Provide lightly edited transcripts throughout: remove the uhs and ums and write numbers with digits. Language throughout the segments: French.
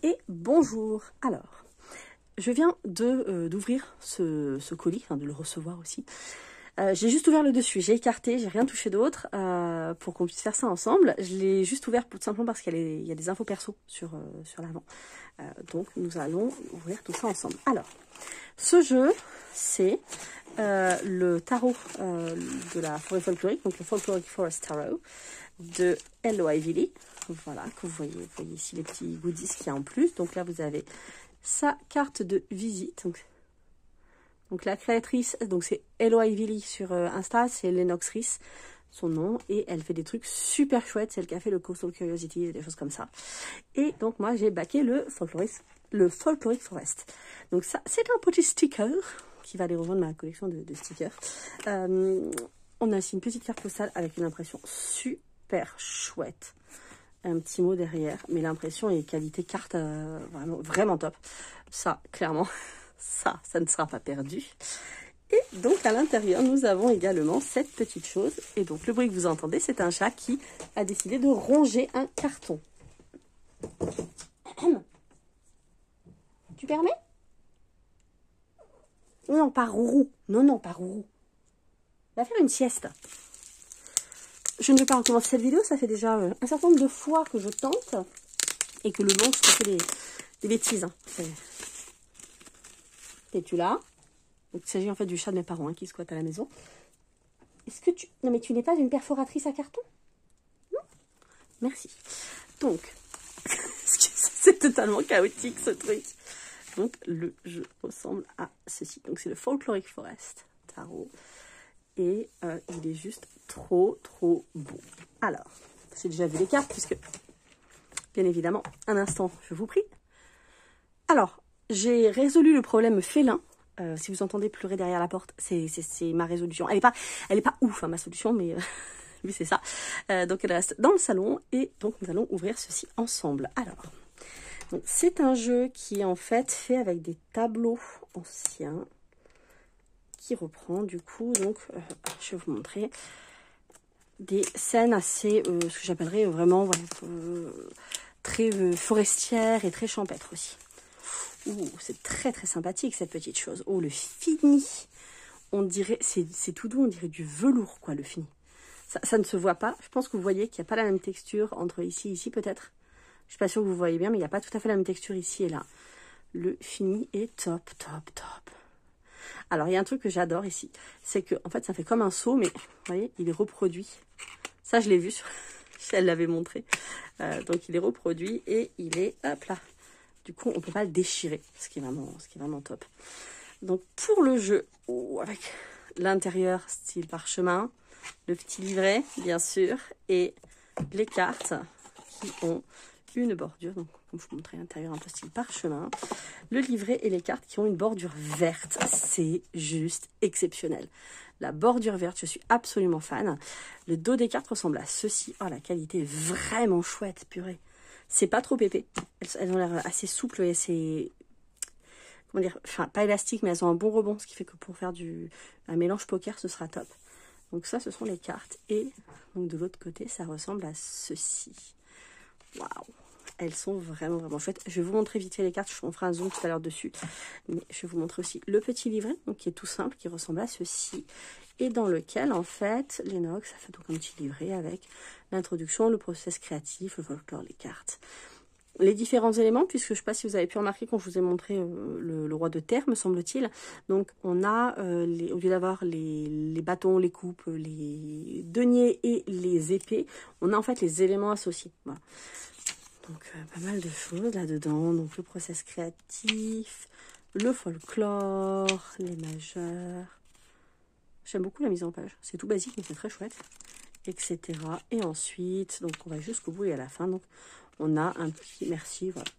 et bonjour. Alors, je viens d'ouvrir ce colis, enfin de le recevoir aussi. J'ai juste ouvert le dessus, j'ai écarté, j'ai rien touché d'autre pour qu'on puisse faire ça ensemble. Je l'ai juste ouvert tout simplement parce qu'il y a des infos perso sur l'avant. Donc nous allons ouvrir tout ça ensemble. Alors, ce jeu, c'est le tarot de la forêt folklorique, donc le Folkloric Forest Tarot de Hello Ivy Lee. Voilà, que vous voyez ici les petits goodies qu'il y a en plus. Donc là, vous avez sa carte de visite. Donc la créatrice, donc c'est Hello Ivy Lee sur Insta, c'est Lennox Reese, son nom, et elle fait des trucs super chouettes. C'est elle qui a fait le Coastal Curiosity et des choses comme ça. Et donc moi, j'ai backé le Folkloric Forest. Donc ça, c'est un petit sticker qui va aller rejoindre ma collection de stickers. On a aussi une petite carte postale avec une impression super chouette. Un petit mot derrière, mais l'impression est qualité carte vraiment top. Ça, clairement, ça ne sera pas perdu. Et donc à l'intérieur, nous avons également cette petite chose. Et donc le bruit que vous entendez, c'est un chat qui a décidé de ronger un carton. Tu permets? Non, pas Rourou. Non, pas Rourou. Va faire une sieste. Je ne vais pas recommencer cette vidéo, ça fait déjà un certain nombre de fois que je tente et que le monstre fait des bêtises. Hein. Es-tu là? Donc, il s'agit en fait du chat de mes parents qui squatte à la maison. Est-ce que tu... Non mais tu n'es pas une perforatrice à carton? Non? Merci. Donc, c'est totalement chaotique ce truc. Donc, le jeu ressemble à ceci. Donc, c'est le Folkloric Forest Tarot. Et il est juste trop beau. Alors, j'ai déjà vu les cartes puisque, bien évidemment, un instant, je vous prie. Alors, j'ai résolu le problème félin. Si vous entendez pleurer derrière la porte, c'est ma résolution. Elle est pas ouf, hein, ma solution, mais lui, c'est ça. Donc, elle reste dans le salon et donc, nous allons ouvrir ceci ensemble. Alors, c'est un jeu qui est en fait avec des tableaux anciens. Qui reprend du coup, donc je vais vous montrer des scènes assez, ce que j'appellerais vraiment très forestières et très champêtres aussi. C'est très sympathique cette petite chose. Oh, le fini, on dirait, c'est tout doux, on dirait du velours quoi, le fini. Ça ne se voit pas, je pense que vous voyez qu'il n'y a pas la même texture entre ici et ici peut-être. Je suis pas sûre que vous voyez bien, mais il n'y a pas tout à fait la même texture ici et là. Le fini est top. Alors, il y a un truc que j'adore ici, c'est que en fait, ça fait comme un seau, mais vous voyez, il est reproduit. Ça, je l'ai vu, elle l'avait montré. Donc, il est reproduit et il est, hop là. Du coup, on ne peut pas le déchirer, ce qui est vraiment top. Donc, pour le jeu, avec l'intérieur style parchemin, le petit livret, bien sûr, et les cartes qui ont une bordure, donc comme je vous montrais l'intérieur un peu style parchemin, le livret et les cartes qui ont une bordure verte, c'est juste exceptionnel. La bordure verte, je suis absolument fan. Le dos des cartes ressemble à ceci. Oh, la qualité est vraiment chouette, purée. C'est pas trop épais. Elles ont l'air assez souples et assez, comment dire, enfin pas élastiques, mais elles ont un bon rebond, ce qui fait que pour faire un mélange poker, ce sera top. Donc ça, ce sont les cartes. Et donc de l'autre côté, ça ressemble à ceci. Waouh! Elles sont vraiment chouettes. Je vais vous montrer vite fait les cartes. On fera un zoom tout à l'heure dessus. Mais je vais vous montrer aussi le petit livret, donc qui est tout simple, qui ressemble à ceci. Et dans lequel, en fait, Lennox a fait donc un petit livret avec l'introduction, le process créatif, le folklore, les cartes. Les différents éléments, puisque je ne sais pas si vous avez pu remarquer quand je vous ai montré le roi de terre, me semble-t-il. Donc, on a, au lieu d'avoir les bâtons, les coupes, les deniers et les épées, on a en fait les éléments associés. Voilà. Donc, pas mal de choses là-dedans. Donc, le process créatif, le folklore, les majeurs. J'aime beaucoup la mise en page. C'est tout basique, mais c'est très chouette, etc. Et ensuite, donc, on va jusqu'au bout et à la fin. Donc, on a un petit merci voilà,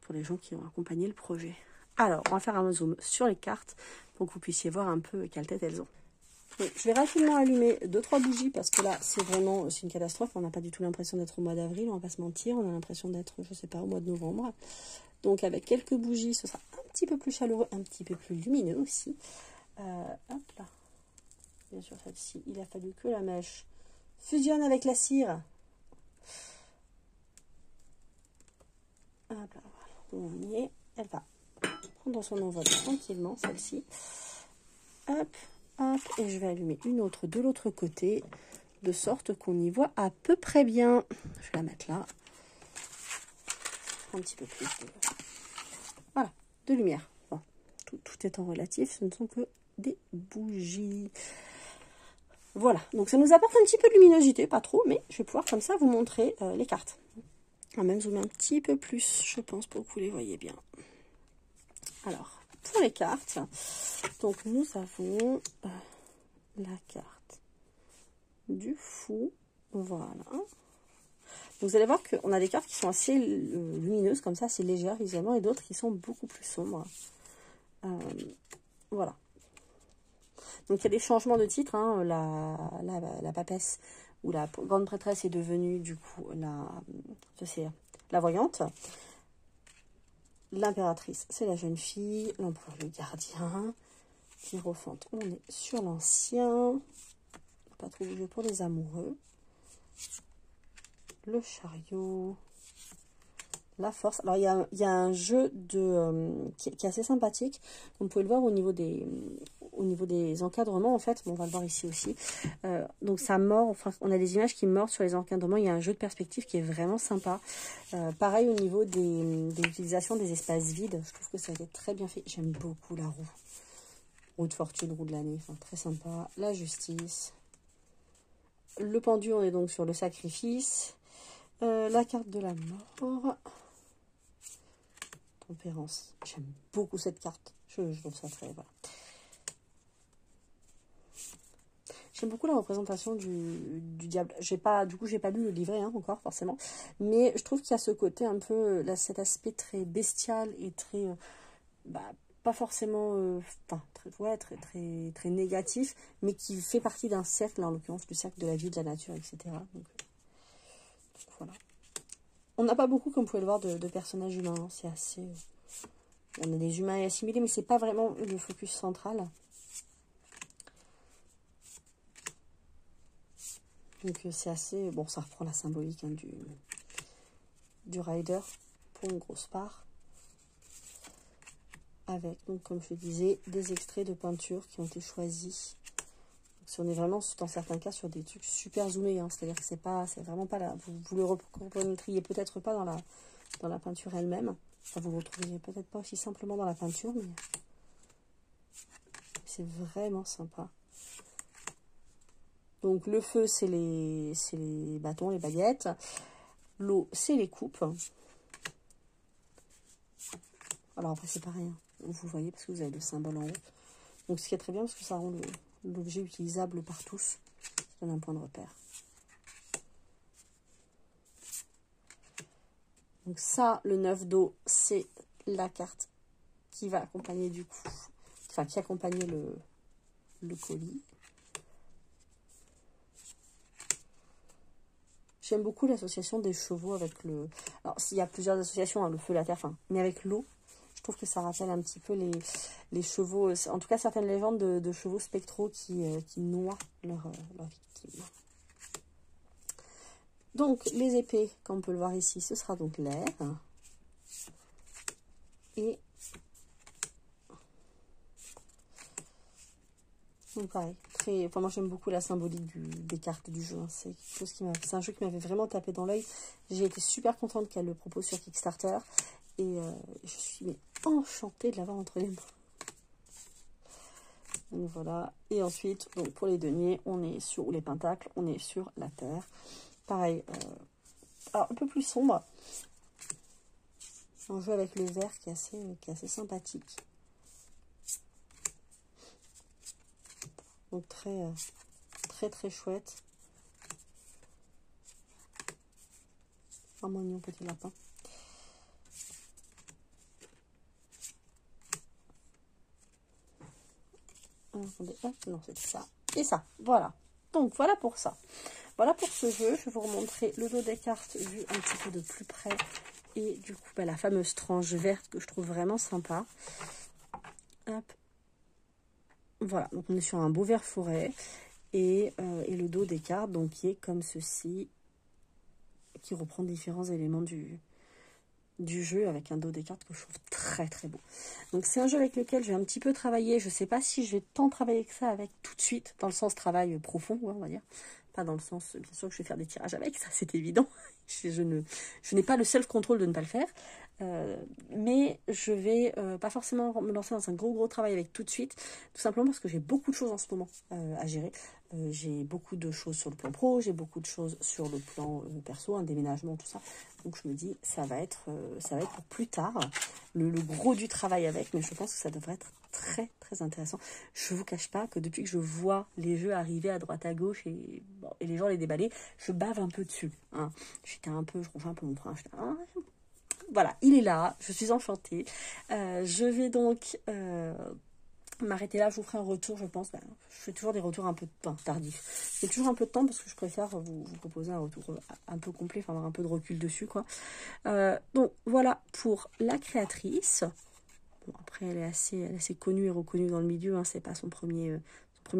pour les gens qui ont accompagné le projet. Alors, on va faire un zoom sur les cartes pour que vous puissiez voir un peu quelle tête elles ont. Donc, je vais rapidement allumer 2-3 bougies parce que là, c'est une catastrophe. On n'a pas du tout l'impression d'être au mois d'avril, on va pas se mentir. On a l'impression d'être, je sais pas, au mois de novembre. Donc, avec quelques bougies, ce sera un petit peu plus chaleureux, un petit peu plus lumineux aussi. Hop là. Bien sûr, celle-ci, il a fallu que la mèche fusionne avec la cire. tourner. Elle va prendre son envol tranquillement, celle-ci. Hop, hop, et je vais allumer une autre de l'autre côté, de sorte qu'on y voit à peu près bien. Je vais la mettre là. Un petit peu plus de... Voilà, de lumière. Bon, tout étant relatif, ce ne sont que des bougies. Voilà, donc ça nous apporte un petit peu de luminosité, pas trop, mais je vais pouvoir comme ça vous montrer les cartes. On va même zoomer un petit peu plus, je pense, pour que vous les voyez bien. Alors, pour les cartes, donc nous avons la carte du fou, voilà. Donc vous allez voir qu'on a des cartes qui sont assez lumineuses, comme ça, assez légères visuellement, et d'autres qui sont beaucoup plus sombres. Voilà. Donc il y a des changements de titre, hein. La papesse ou la grande prêtresse est devenue du coup la voyante. L'impératrice, c'est la jeune fille. L'empereur, le gardien. Hiérophante, on est sur l'ancien. Pas trop bougé pour les amoureux. Le chariot. La force. Alors, il y a un jeu qui est assez sympathique. Vous pouvez le voir au niveau des encadrements, en fait. Bon, on va le voir ici aussi. Donc, ça mord. Enfin, on a des images qui mordent sur les encadrements. Il y a un jeu de perspective qui est vraiment sympa. Pareil, au niveau des utilisations des espaces vides. Je trouve que ça a été très bien fait. J'aime beaucoup la roue. Roue de fortune, roue de l'année. Enfin, très sympa. La justice. Le pendu, on est donc sur le sacrifice. La carte de la mort. Tempérance. J'aime beaucoup cette carte. Je trouve ça très... Voilà. J'aime beaucoup la représentation du diable. Du coup, j'ai pas lu le livret hein, encore, forcément. Mais je trouve qu'il y a ce côté un peu... Là, cet aspect très bestial et très... pas forcément... très négatif, mais qui fait partie d'un cercle, en l'occurrence, du cercle de la vie, de la nature, etc. Donc voilà. On n'a pas beaucoup, comme vous pouvez le voir, de personnages humains. Hein. C'est assez... On a des humains assimilés, mais c'est pas vraiment le focus central. Donc c'est assez... Bon, ça reprend la symbolique hein, du rider pour une grosse part. Avec, donc comme je disais, des extraits de peinture qui ont été choisis. Si on est vraiment, dans certains cas, sur des trucs super zoomés, hein, c'est-à-dire que c'est vraiment pas là. Vous le reconnaîtriez peut-être pas dans la peinture elle-même. Enfin, vous ne le retrouveriez peut-être pas aussi simplement dans la peinture, mais c'est vraiment sympa. Donc le feu, c'est les bâtons, les baguettes. L'eau, c'est les coupes. Alors après, c'est pareil. Hein. Vous voyez, parce que vous avez le symbole en haut. Donc ce qui est très bien, parce que ça rend l'objet utilisable par tous. Ça donne un point de repère. Donc ça, le 9 d'eau, c'est la carte qui va accompagner du coup, enfin qui accompagnait le colis. J'aime beaucoup l'association des chevaux avec le... Alors s'il y a plusieurs associations, hein, le feu, la terre, enfin, mais avec l'eau, je trouve que ça rappelle un petit peu les chevaux, en tout cas certaines légendes de chevaux spectraux qui noient leur victime. Donc les épées, comme on peut le voir ici, ce sera donc l'air. Et donc pareil, enfin, moi j'aime beaucoup la symbolique des cartes du jeu. Hein. C'est un jeu qui m'avait vraiment tapé dans l'œil. J'ai été super contente qu'elle le propose sur Kickstarter. Et je suis enchantée de l'avoir entre les mains. Donc voilà. Et ensuite, donc pour les deniers, on est sur, ou les pentacles, on est sur la terre. Pareil, alors un peu plus sombre. Un jeu avec le vert qui est assez sympathique. Donc très chouette. Un mignon petit lapin. Attendez, hop, non, c'est ça. Et ça, voilà. Donc voilà pour ça. Voilà pour ce jeu. Je vais vous remontrer le dos des cartes vu un petit peu de plus près. Et du coup, la fameuse tranche verte que je trouve vraiment sympa. Hop. Voilà, donc on est sur un beau vert forêt. Et le dos des cartes, donc qui est comme ceci. Qui reprend différents éléments du jeu avec un dos des cartes que je trouve très très beau. Donc c'est un jeu avec lequel je vais un petit peu travailler. Je ne sais pas si je vais tant travailler que ça avec tout de suite, dans le sens travail profond, ouais, on va dire. Pas dans le sens, bien sûr que je vais faire des tirages avec, ça c'est évident. Je n'ai pas le self-control de ne pas le faire. Mais je vais pas forcément me lancer dans un gros travail avec tout de suite, tout simplement parce que j'ai beaucoup de choses en ce moment à gérer. J'ai beaucoup de choses sur le plan pro, j'ai beaucoup de choses sur le plan perso, un déménagement, tout ça. Donc je me dis, ça va être pour plus tard, le gros du travail avec, mais je pense que ça devrait être très très intéressant. Je vous cache pas que depuis que je vois les jeux arriver à droite à gauche et les gens les déballer, je bave un peu dessus. Hein. Je refais un peu mon frein. Voilà, il est là, je suis enchantée. Je vais donc m'arrêter là, je vous ferai un retour, je pense. Je fais toujours des retours un peu tardifs. J'ai toujours un peu de temps parce que je préfère vous proposer un retour un peu complet, enfin avoir un peu de recul dessus, quoi. Donc voilà pour la créatrice. Bon, après, elle est assez connue et reconnue dans le milieu, hein, c'est pas son premier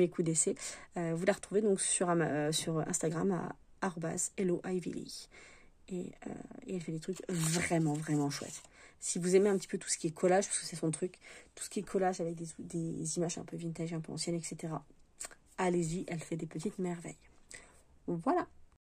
coup d'essai. Vous la retrouvez donc sur Instagram à @helloivylee. Et elle fait des trucs vraiment chouettes. Si vous aimez un petit peu tout ce qui est collage, parce que c'est son truc, tout ce qui est collage avec des images un peu vintage, un peu anciennes, etc. Allez-y, elle fait des petites merveilles. Voilà.